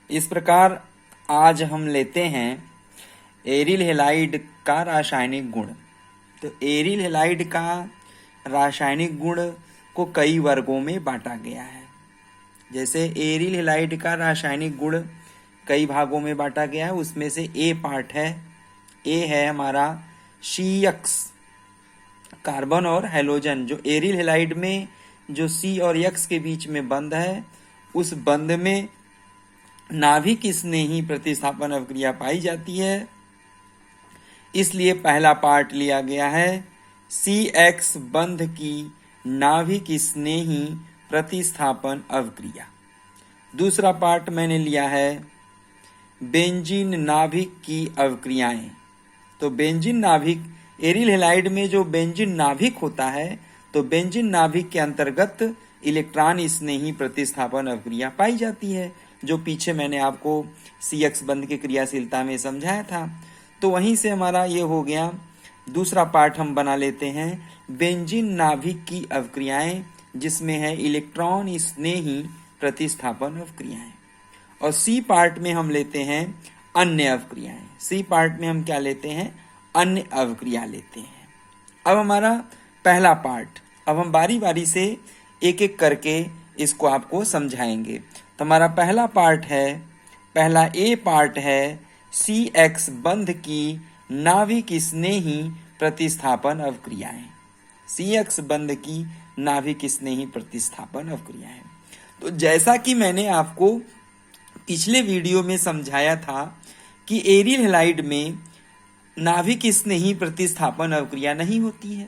इस प्रकार आज हम लेते हैं एरिल हैलाइड का रासायनिक गुण। तो एरिल हैलाइड का रासायनिक गुण को कई वर्गों में बांटा गया है। जैसे एरिल हैलाइड का रासायनिक गुण कई भागों में बांटा गया है, उसमें से ए पार्ट है, ए है हमारा CX, कार्बन और हैलोजन। जो एरिल हैलाइड में जो C और X के बीच में बंध है, उस बंध में नाभिक स्नेही प्रतिस्थापन अवक्रिया पाई जाती है, इसलिए पहला पार्ट लिया गया है CX बंध की नाभिक स्नेही प्रतिस्थापन अवक्रिया। दूसरा पार्ट मैंने लिया है बेंजीन नाभिक की अवक्रियाएं। तो बेंजीन नाभिक, एरिल हैलाइड में जो बेंजीन नाभिक होता है, तो बेंजीन नाभिक के अंतर्गत इलेक्ट्रॉन स्नेही प्रतिस्थापन अवक्रिया पाई जाती है, जो पीछे मैंने आपको CX बंध की क्रियाशीलता में समझाया था। तो वहीं से हमारा ये हो गया। दूसरा पार्ट हम बना लेते हैं बेंजीन नाभिक की अवक्रियाएं, जिसमें है इलेक्ट्रॉन स्नेही प्रतिस्थापन अवक्रियाएं। और C पार्ट में हम लेते हैं अन्य अवक्रियाएं। C पार्ट में हम क्या लेते हैं? अन्य अवक्रिया लेते हैं। अब हमारा पहला पार्ट, अब हम बारी बारी से एक एक करके इसको आपको समझाएंगे। तो हमारा पहला पार्ट है, पहला A पार्ट है CX बंध की नाभिक स्नेही प्रतिस्थापन अवक्रियाएं। CX बंध की नाभिक स्नेही प्रतिस्थापन अवक्रियाएं। तो जैसा कि मैंने आपको पिछले वीडियो में समझाया था कि एरिल हैलाइड में नाभिक स्नेही प्रतिस्थापन अवक्रिया नहीं होती है,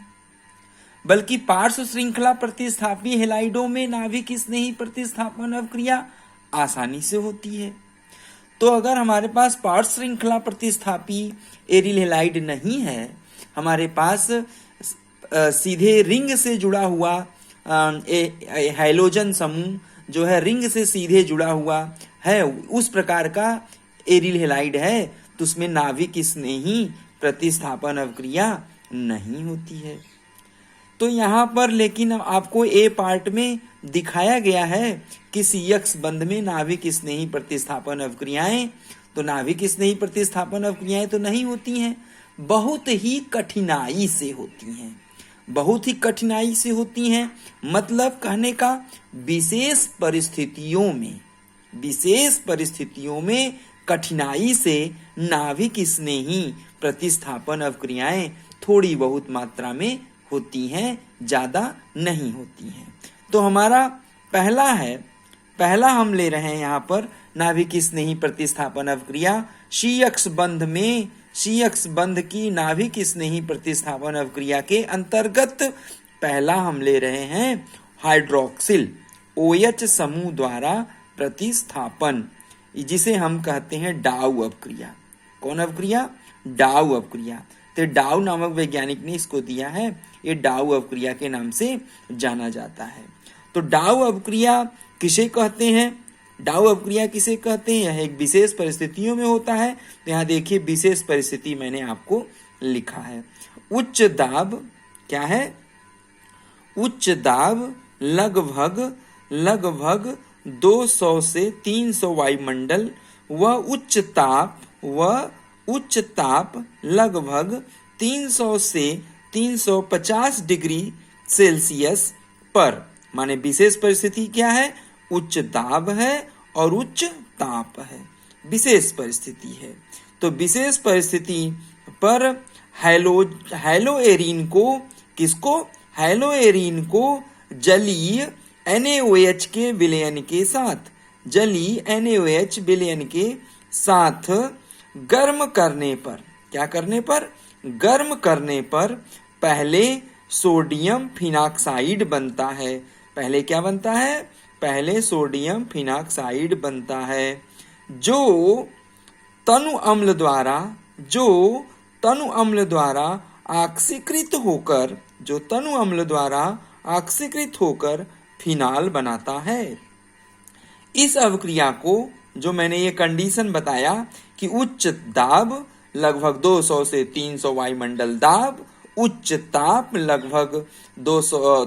बल्कि पार्श्व श्रृंखला प्रतिस्थापी हैलाइडों में नाभिक स्नेही प्रतिस्थापन अवक्रिया आसानी से होती है। तो अगर हमारे पास पार्श्व श्रृंखला प्रतिस्थापी एरिल हैलाइड नहीं है, हमारे पास सीधे रिंग से जुड़ा हुआ हैलोजन समूह जो है रिंग से सीधे जुड़ा हुआ है, उस प्रकार का एरिल हैलाइड है, तो उसमें नाभिक स्नेही प्रतिस्थापन अवक्रिया नहीं होती है। तो यहाँ पर लेकिन आपको ए पार्ट में दिखाया गया है कि CX बंध में नाभिक स्नेही प्रतिस्थापन अवक्रियाएं, तो नाभिक स्नेही प्रतिस्थापन अवक्रियाएं तो नहीं होती हैं, बहुत ही कठिनाई से होती हैं, बहुत ही कठिनाई से होती हैं। मतलब कहने का विशेष परिस्थितियों में कठिनाई से नाभिक स्नेही प्रतिस्थापन अवक्रियाएं थोड़ी बहुत मात्रा में होती हैं, ज्यादा नहीं होती हैं। तो हमारा पहला हम ले रहे हैं यहाँ पर नाभिक स्नेही प्रतिस्थापन अवक्रिया CX बंध में, CX बंध की नाभिक स्नेही प्रतिस्थापन अवक्रिया के अंतर्गत पहला हम ले रहे हैं हाइड्रोक्सिल OH समूह द्वारा प्रतिस्थापन, जिसे हम कहते हैं डाउ अवक्रिया। कौन अवक्रिया? डाउ अवक्रिया। तो डाउ नामक वैज्ञानिक ने इसको दिया है, ये डाउ अवक्रिया के नाम से जाना जाता है। तो डाउ अवक्रिया किसे कहते हैं? डाउ अवक्रिया किसे कहते हैं? यह एक विशेष परिस्थितियों में होता है। तो यहाँ देखिए विशेष परिस्थिति मैंने आपको लिखा है। उच्च दाब क्या है? उच्च दाब लगभग 200 से 300 वायुमंडल व उच्च ताप लगभग 300 से 350 डिग्री सेल्सियस पर, माने विशेष परिस्थिति क्या है? उच्च दाब है और उच्च ताप है, विशेष परिस्थिति है। तो विशेष परिस्थिति पर हैलोएरीन को जलीय NaOH के विलयन के साथ, जलीय NaOH विलयन के साथ गर्म करने पर, क्या करने पर? गर्म करने पर पहले सोडियम फिनॉक्साइड बनता है। पहले क्या बनता है? पहले सोडियम फिनॉक्साइड बनता है, जो तनु अम्ल द्वारा ऑक्सीकृत होकर फिनाल बनाता है। इस अवक्रिया को, जो मैंने ये कंडीशन बताया कि उच्च दाब लगभग 200 से 300 वायुमंडल दाब, उच्च ताप लगभग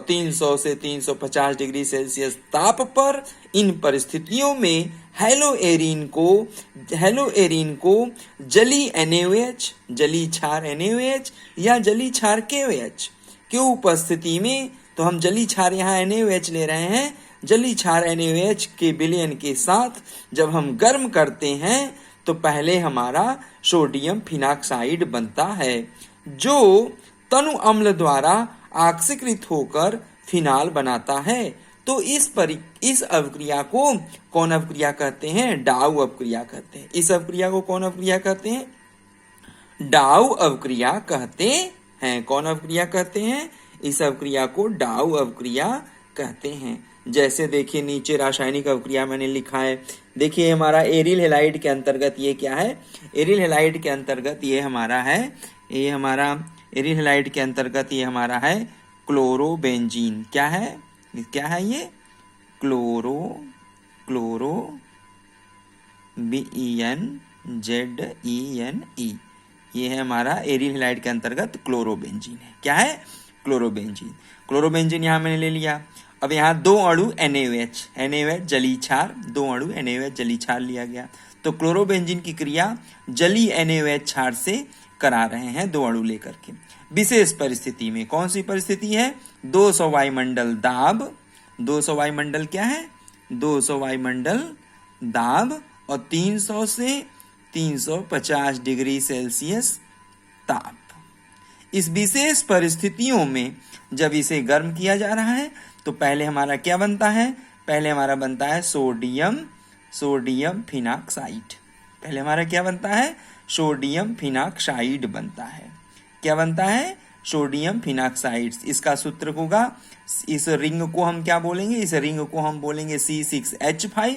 300 से 350 डिग्री सेल्सियस ताप पर, इन परिस्थितियों में हेलो एरीन को जली NaOH, जली क्षार NaOH या जली क्षार KOH की उपस्थिति में, तो हम जली क्षार यहाँ NaOH ले रहे हैं, जली क्षार NaOH के विलयन के साथ जब हम गर्म करते हैं तो पहले हमारा सोडियम फिनाक्साइड बनता है, जो तनु अम्ल द्वारा ऑक्सीकृत होकर फिनाल बनाता है। तो इस अवक्रिया को कौन अवक्रिया कहते हैं? डाउ अवक्रिया कहते हैं। इस अवक्रिया को कौन अवक्रिया कहते हैं? डाउ अवक्रिया कहते हैं। कौन अवक्रिया कहते हैं? इस अवक्रिया को डाउ अवक्रिया कहते हैं। जैसे देखिए नीचे रासायनिक अवक्रिया मैंने लिखा है, देखिए हमारा एरिल हैलाइड के अंतर्गत ये क्या है? एरिल हैलाइड के अंतर्गत ये हमारा है, एरिल हैलाइड के अंतर्गत ये हमारा है क्लोरोबेंजीन। क्या है ये? क्लोरो BENZENE, ये है हमारा एरिल हैलाइड के अंतर्गत क्लोरोबेंजीन है। क्या है? क्लोरोबेंजीन यहाँ मैंने ले लिया। अब यहाँ दो अणु NaOH जली क्षार, दो अणु NaOH जली क्षार लिया गया, तो क्लोरोबेंजीन की क्रिया जली NaOH क्षार से करा रहे हैं दो अणु लेकर के। विशेष परिस्थिति में, कौन सी परिस्थिति है? 200 वायुमंडल दाब, 200 वायुमंडल क्या है? 200 वायुमंडल दाब और 300 से 350 डिग्री सेल्सियस ताप। इस विशेष परिस्थितियों में जब इसे गर्म किया जा रहा है तो पहले हमारा क्या बनता है? पहले हमारा बनता है सोडियम फिनाक्साइड। पहले हमारा क्या बनता है? सोडियम फिनाक्साइड बनता है। क्या बनता है? Sodium phenoxide. इसका सूत्र होगा, इस रिंग को हम क्या बोलेंगे? इस रिंग को हम बोलेंगे C6H5।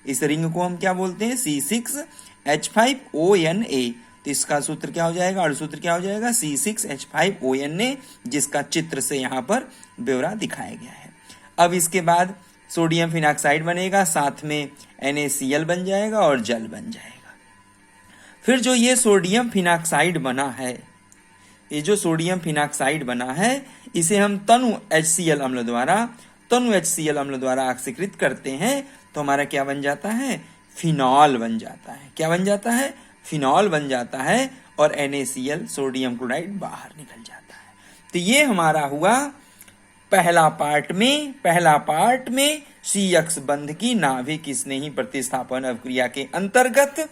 इस रिंग को हम क्या बोलते हैं? C6H5ONA। तो इसका सूत्र क्या हो जाएगा? अणुसूत्र क्या हो जाएगा? C6H5ONA, जिसका चित्र से यहाँ पर ब्यौरा दिखाया गया है। अब इसके बाद सोडियम फिनाक्साइड बनेगा, साथ में NaCl बन जाएगा और जल बन जाएगा। फिर जो ये सोडियम फिनाक्साइड बना है, ये जो सोडियम फिनाक्साइड बना है, इसे हम तनु HCl अम्ल द्वारा ऑक्सीकृत करते हैं, तो हमारा क्या बन जाता है? फिनॉल बन जाता है। क्या बन जाता है? फिनॉल बन जाता है और NaCl सोडियम क्लोराइड बाहर निकल जाता है। तो ये हमारा हुआ पहला पार्ट में CX बंध की नाभिक स्नेही प्रतिस्थापन अवक्रिया के अंतर्गत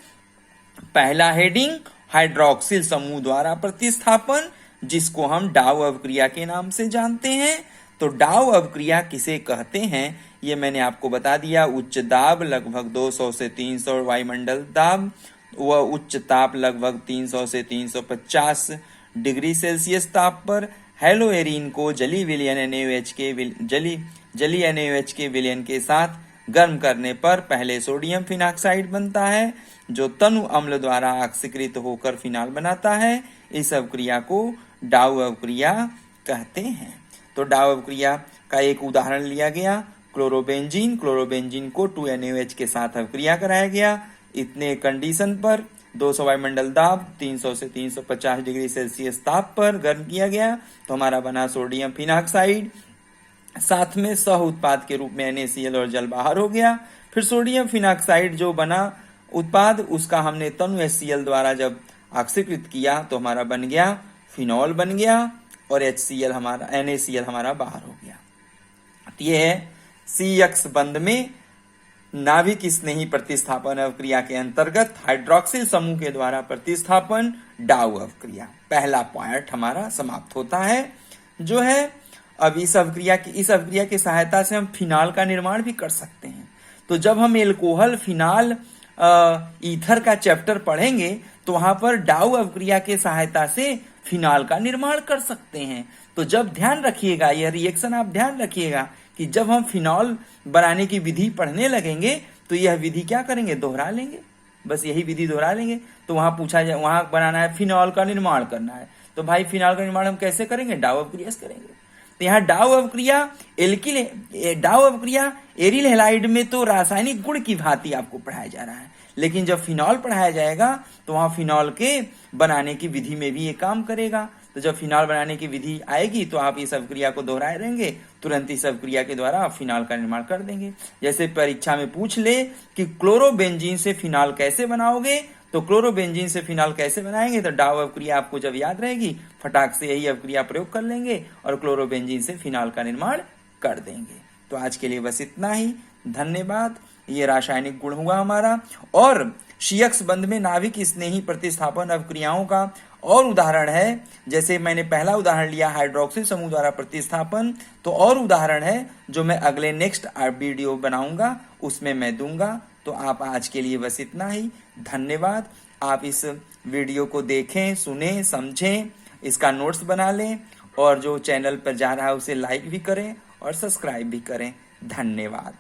पहला हेडिंग हाइड्रोक्सिल समूह द्वारा प्रतिस्थापन, जिसको हम डाउ अवक्रिया के नाम से जानते हैं। तो डाउ अवक्रिया किसे कहते हैं ये मैंने आपको बता दिया। उच्च दाब लगभग 200 से 300 वायुमंडल दाब व उच्च ताप लगभग 300 से 350 डिग्री सेल्सियस ताप पर हेलो एरीन को जली NaOH के विलयन के साथ गर्म करने पर पहले सोडियम फिनाक्साइड बनता है, जो तनु अम्ल द्वारा ऑक्सीकृत होकर फिनाल बनाता है। इस अवक्रिया को डाउ अवक्रिया कहते हैं। तो डाउ अवक्रिया का एक उदाहरण लिया गया, क्लोरोबेंजीन को 2NaOH के साथ अवक्रिया कराया गया। इतने कंडीशन पर 200 वायुमंडल दाब 300 से 350 डिग्री सेल्सियस ताप पर गर्म किया गया, तो हमारा बना सोडियम फिनाक्साइड, साथ में सह उत्पाद के रूप में NaCl और जल बाहर हो गया। फिर सोडियम फिनाक्साइड जो बना उत्पाद, उसका हमने तनु HCl द्वारा जब ऑक्सीकृत किया तो हमारा बन गया फिनॉल बन गया और NaCl हमारा बाहर हो गया। तो ये है CX बंध में नाभिक स्नेही प्रतिस्थापन अवक्रिया के अंतर्गत हाइड्रोक्सिल समूह के द्वारा प्रतिस्थापन डाउ अवक्रिया। पहला पार्ट हमारा समाप्त होता है, जो है अब इस अवक्रिया की सहायता से हम फिनाल का निर्माण भी कर सकते हैं। तो जब हम एल्कोहल फिनाल ईथर का चैप्टर पढ़ेंगे तो वहां पर डाउ अवक्रिया के सहायता से फिनाल का निर्माण कर सकते हैं। तो जब ध्यान रखिएगा, यह रिएक्शन आप ध्यान रखिएगा कि जब हम फिनॉल बनाने की विधि पढ़ने लगेंगे तो यह विधि क्या करेंगे? दोहरा लेंगे, बस यही विधि दोहरा लेंगे। तो वहां पूछा जाए, वहां बनाना है फिनॉल का निर्माण करना है, तो भाई फिनॉल का निर्माण हम कैसे करेंगे? डाउ अवक्रिया से करेंगे। तो यहाँ डाउ अवक्रिया एरिल हैलाइड में तो रासायनिक गुण की भांति आपको पढ़ाया जा रहा है, लेकिन जब फिनॉल पढ़ाया जाएगा तो वहां फिनॉल के बनाने की विधि में भी ये काम करेगा। तो जब फिनॉल बनाने की विधि आएगी तो आप इस अवक्रिया को दोहराए रहेंगे, तुरंत इस अवक्रिया के द्वारा आप फिनॉल का निर्माण कर देंगे। जैसे परीक्षा में पूछ ले कि क्लोरोबेंजीन से फिनॉल कैसे बनाओगे, तो क्लोरोबेंजीन से फिनॉल कैसे बनाएंगे, तो डाउ अवक्रिया आपको जब याद रहेगी फटाक से यही अवक्रिया प्रयोग कर लेंगे और क्लोरोबेंजीन से फिनॉल का निर्माण कर देंगे। तो आज के लिए बस इतना ही, धन्यवाद। ये रासायनिक गुण हुआ हमारा। और शीयक्स बंध में नाभिक स्नेही प्रतिस्थापन अवक्रियाओं का और उदाहरण है, जैसे मैंने पहला उदाहरण लिया हाइड्रोक्सिल समूह द्वारा प्रतिस्थापन, तो और उदाहरण है जो मैं अगले नेक्स्ट वीडियो बनाऊंगा उसमें मैं दूंगा। तो आप आज के लिए बस इतना ही, धन्यवाद। आप इस वीडियो को देखें, सुने, समझें, इसका नोट्स बना लें और जो चैनल पर जा रहा है उसे लाइक भी करें और सब्सक्राइब भी करें। धन्यवाद।